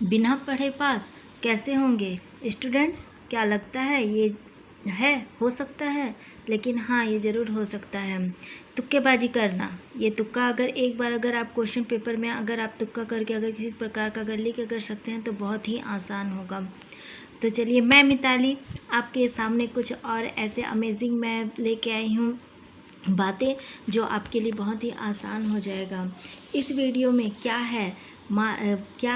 बिना पढ़े पास कैसे होंगे स्टूडेंट्स? क्या लगता है ये हो सकता है? लेकिन हाँ, ये ज़रूर हो सकता है। तुक्केबाजी करना, ये तुक्का अगर एक बार अगर आप क्वेश्चन पेपर में अगर आप तुक्का करके अगर किसी प्रकार का अगर लिख कर सकते हैं तो बहुत ही आसान होगा। तो चलिए, मैं मिताली आपके सामने कुछ और ऐसे अमेजिंग मैं लेके आई हूँ बातें जो आपके लिए बहुत ही आसान हो जाएगा। इस वीडियो में क्या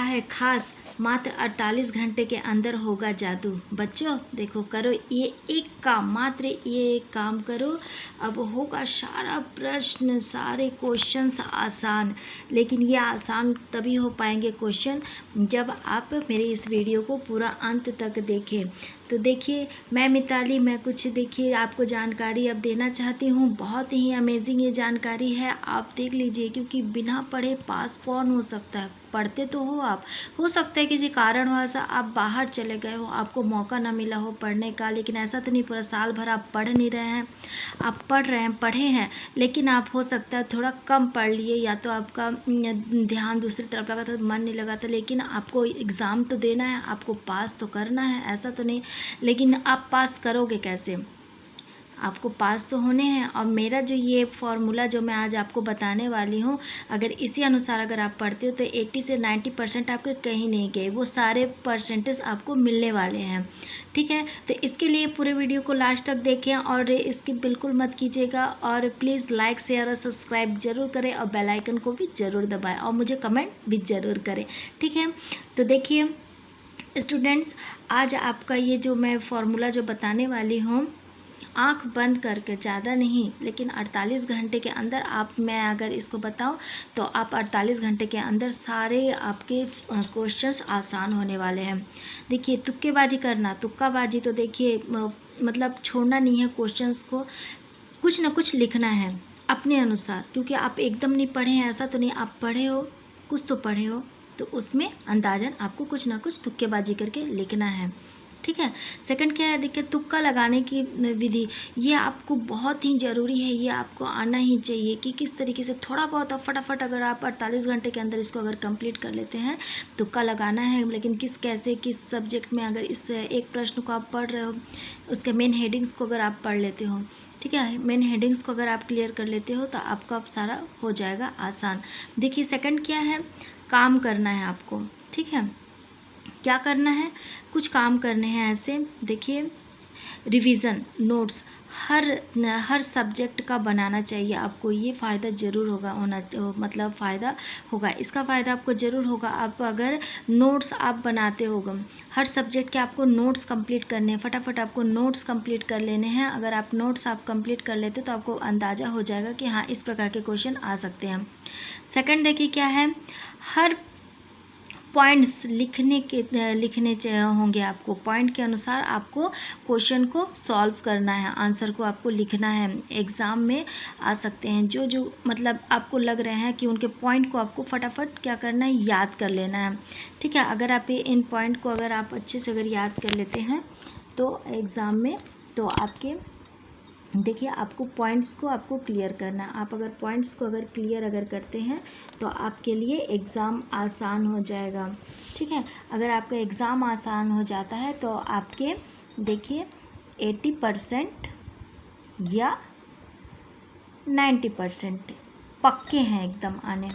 है खास, मात्र 48 घंटे के अंदर होगा जादू। बच्चों देखो, करो ये एक काम, मात्र ये एक काम करो, अब होगा सारा प्रश्न, सारे क्वेश्चंस आसान। लेकिन ये आसान तभी हो पाएंगे क्वेश्चन जब आप मेरे इस वीडियो को पूरा अंत तक देखें। तो देखिए, मैं मिताली, मैं कुछ देखिए आपको जानकारी अब देना चाहती हूँ। बहुत ही अमेजिंग ये जानकारी है, आप देख लीजिए। क्योंकि बिना पढ़े पास कौन हो सकता है? पढ़ते तो हो आप, हो सकता है किसी कारणवश आप बाहर चले गए हो, आपको मौका ना मिला हो पढ़ने का, लेकिन ऐसा तो नहीं पूरा साल भर आप पढ़ नहीं रहे हैं। आप पढ़ रहे हैं, पढ़े हैं, लेकिन आप हो सकता है थोड़ा कम पढ़ लिए, या तो आपका ध्यान दूसरी तरफ लगा था, मन नहीं लगा था। लेकिन आपको एग्ज़ाम तो देना है, आपको पास तो करना है, ऐसा तो नहीं। लेकिन आप पास करोगे कैसे? आपको पास तो होने हैं। और मेरा जो ये फॉर्मूला जो मैं आज आपको बताने वाली हूँ, अगर इसी अनुसार अगर आप पढ़ते हो तो 80 से 90% आपके कहीं नहीं गए, वो सारे परसेंटेज आपको मिलने वाले हैं। ठीक है, तो इसके लिए पूरे वीडियो को लास्ट तक देखें और इसकी बिल्कुल मत कीजिएगा। और प्लीज़ लाइक, शेयर और सब्सक्राइब ज़रूर करें, और बेल आइकन को भी ज़रूर दबाएं, और मुझे कमेंट भी ज़रूर करें। ठीक है, तो देखिए स्टूडेंट्स, आज आपका ये जो मैं फॉर्मूला जो बताने वाली हूँ, आँख बंद करके, ज़्यादा नहीं लेकिन 48 घंटे के अंदर आप, मैं अगर इसको बताऊं तो आप 48 घंटे के अंदर सारे आपके क्वेश्चंस आसान होने वाले हैं। देखिए, तुक्केबाजी करना, तुक्काबाजी तो देखिए मतलब छोड़ना नहीं है क्वेश्चंस को, कुछ ना कुछ लिखना है अपने अनुसार। क्योंकि आप एकदम नहीं पढ़े हैं ऐसा तो नहीं, आप पढ़े हो, कुछ तो पढ़े हो, तो उसमें अंदाज़न आपको कुछ ना कुछ तुक्केबाजी करके लिखना है। ठीक है, सेकंड क्या है, देखिए तुक्का लगाने की विधि, ये आपको बहुत ही ज़रूरी है, ये आपको आना ही चाहिए कि किस तरीके से थोड़ा बहुत आप फटाफट अगर आप 48 घंटे के अंदर इसको अगर कंप्लीट कर लेते हैं, तुक्का लगाना है। लेकिन किस सब्जेक्ट में अगर इस एक प्रश्न को आप पढ़ रहे हो, उसके मेन हेडिंग्स को अगर आप पढ़ लेते हो, ठीक है, मेन हेडिंग्स को अगर आप क्लियर कर लेते हो तो आपका सारा हो जाएगा आसान। देखिए सेकंड क्या है, काम करना है आपको। ठीक है, क्या करना है, कुछ काम करने हैं ऐसे। देखिए, रिवीजन नोट्स हर सब्जेक्ट का बनाना चाहिए आपको। ये फ़ायदा ज़रूर होगा, मतलब फ़ायदा होगा, इसका फ़ायदा आपको ज़रूर होगा। आप अगर नोट्स आप बनाते होगा, हर सब्जेक्ट के आपको नोट्स कंप्लीट करने हैं, फटाफट आपको नोट्स कंप्लीट कर लेने हैं। अगर आप नोट्स आप कंप्लीट कर लेते तो आपको अंदाज़ा हो जाएगा कि हाँ, इस प्रकार के क्वेश्चन आ सकते हैं। सेकंड देखिए क्या है, हर पॉइंट्स लिखने होंगे आपको। पॉइंट के अनुसार आपको क्वेश्चन को सॉल्व करना है, आंसर को आपको लिखना है। एग्ज़ाम में आ सकते हैं जो मतलब आपको लग रहे हैं कि उनके पॉइंट को आपको फटाफट क्या करना है, याद कर लेना है। ठीक है, अगर आप इन पॉइंट को अगर आप अच्छे से अगर याद कर लेते हैं तो एग्ज़ाम में तो आपके, देखिए आपको पॉइंट्स को आपको क्लियर करना है। आप अगर पॉइंट्स को अगर क्लियर अगर करते हैं तो आपके लिए एग्ज़ाम आसान हो जाएगा। ठीक है, अगर आपका एग्ज़ाम आसान हो जाता है तो आपके देखिए 80% या 90% पक्के हैं एकदम आने।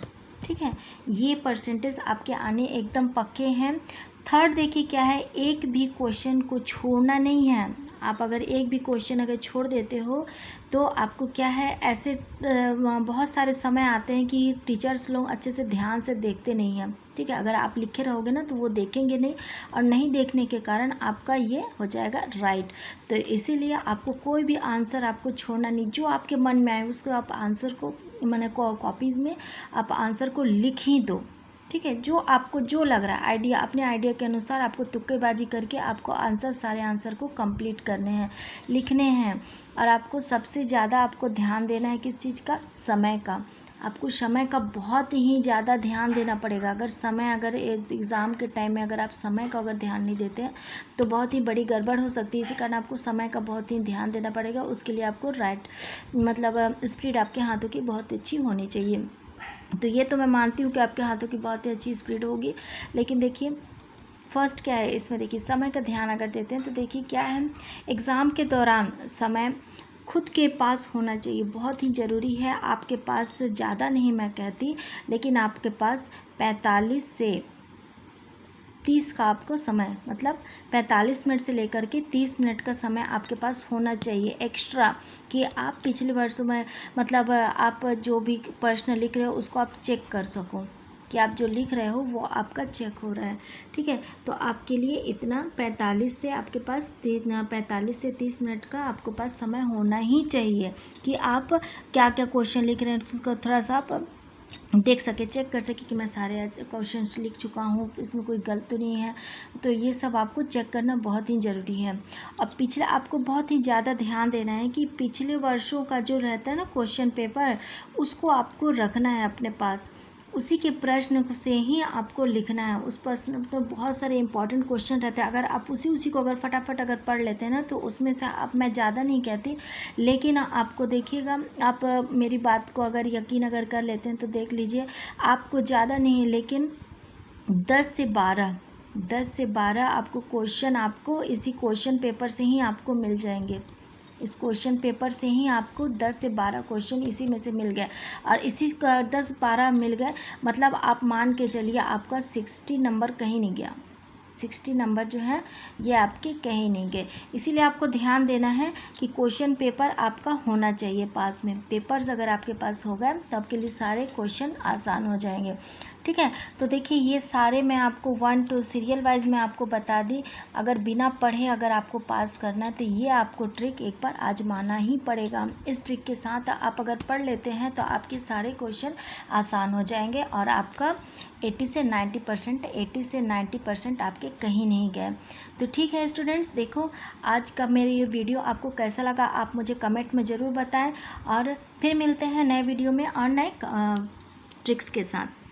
ठीक है, ये परसेंटेज आपके आने एकदम पक्के हैं। थर्ड देखिए क्या है, एक भी क्वेश्चन को छोड़ना नहीं है। आप अगर एक भी क्वेश्चन अगर छोड़ देते हो तो आपको क्या है, ऐसे बहुत सारे समय आते हैं कि टीचर्स लोग अच्छे से ध्यान से देखते नहीं हैं। ठीक है, अगर आप लिखे रहोगे ना तो वो देखेंगे नहीं, और नहीं देखने के कारण आपका ये हो जाएगा राइट। तो इसीलिए आपको कोई भी आंसर आपको छोड़ना नहीं, जो आपके मन में आए उसको आप आंसर को मैंने कॉपीज़ में आप आंसर को लिख ही दो। ठीक है, जो आपको जो लग रहा है आइडिया, अपने आइडिया के अनुसार आपको तुक्केबाजी करके आपको आंसर, सारे आंसर को कंप्लीट करने हैं, लिखने हैं। और आपको सबसे ज़्यादा आपको ध्यान देना है किस चीज़ का, समय का। आपको समय का बहुत ही ज़्यादा ध्यान देना पड़ेगा। अगर समय, अगर एग्ज़ाम के टाइम में अगर आप समय का अगर ध्यान नहीं देते हैं तो बहुत ही बड़ी गड़बड़ हो सकती है। इसी कारण आपको समय का बहुत ही ध्यान देना पड़ेगा। उसके लिए आपको मतलब स्पीड आपके हाथों की बहुत अच्छी होनी चाहिए। तो ये तो मैं मानती हूँ कि आपके हाथों की बहुत ही अच्छी स्पीड होगी। लेकिन देखिए फर्स्ट क्या है इसमें, देखिए समय का ध्यान अगर देते हैं तो देखिए क्या है, एग्ज़ाम के दौरान समय खुद के पास होना चाहिए, बहुत ही ज़रूरी है। आपके पास ज़्यादा नहीं मैं कहती, लेकिन आपके पास 45 से 30 का आपको समय, मतलब 45 मिनट से लेकर के 30 मिनट का समय आपके पास होना चाहिए एक्स्ट्रा, कि आप पिछले वर्षों में मतलब आप जो भी प्रश्न लिख रहे हो उसको आप चेक कर सको कि आप जो लिख रहे हो वो आपका चेक हो रहा है। ठीक है, तो आपके लिए इतना 45 से आपके पास 45 से 30 मिनट का आपके पास समय होना ही चाहिए, कि आप क्या क्या क्वेश्चन लिख रहे हैं उसको थोड़ा सा आप देख सके, चेक कर सके कि मैं सारे क्वेश्चंस लिख चुका हूँ, इसमें कोई गलत तो नहीं है। तो ये सब आपको चेक करना बहुत ही ज़रूरी है। अब पिछले आपको बहुत ही ज़्यादा ध्यान देना है कि पिछले वर्षों का जो रहता है ना क्वेश्चन पेपर, उसको आपको रखना है अपने पास, उसी के प्रश्न से ही आपको लिखना है। उस प्रश्न तो बहुत सारे इंपॉर्टेंट क्वेश्चन रहते हैं, अगर आप उसी को अगर फटाफट अगर पढ़ लेते हैं ना, तो उसमें से आप, मैं ज़्यादा नहीं कहती, लेकिन आपको देखिएगा, आप मेरी बात को अगर यकीन अगर कर लेते हैं तो देख लीजिए, आपको ज़्यादा नहीं लेकिन 10 से 12 आपको क्वेश्चन आपको इसी क्वेश्चन पेपर से ही आपको मिल जाएंगे। इस क्वेश्चन पेपर से ही आपको 10 से 12 क्वेश्चन इसी में से मिल गए, और इसी का 10-12 मिल गए, मतलब आप मान के चलिए आपका 60 नंबर कहीं नहीं गया। 60 नंबर जो है ये आपके कहीं नहीं गए। इसीलिए आपको ध्यान देना है कि क्वेश्चन पेपर आपका होना चाहिए पास में। पेपर्स अगर आपके पास हो गए तो आपके लिए सारे क्वेश्चन आसान हो जाएंगे। ठीक है, तो देखिए ये सारे मैं आपको 1 to सीरियल वाइज में आपको बता दी। अगर बिना पढ़े अगर आपको पास करना है तो ये आपको ट्रिक एक बार आजमाना ही पड़ेगा। इस ट्रिक के साथ आप अगर पढ़ लेते हैं तो आपके सारे क्वेश्चन आसान हो जाएंगे, और आपका 80 से 90% आपके कहीं नहीं गए। तो ठीक है स्टूडेंट्स, देखो आज का मेरे ये वीडियो आपको कैसा लगा आप मुझे कमेंट में ज़रूर बताएं, और फिर मिलते हैं नए वीडियो में और नए ट्रिक्स के साथ।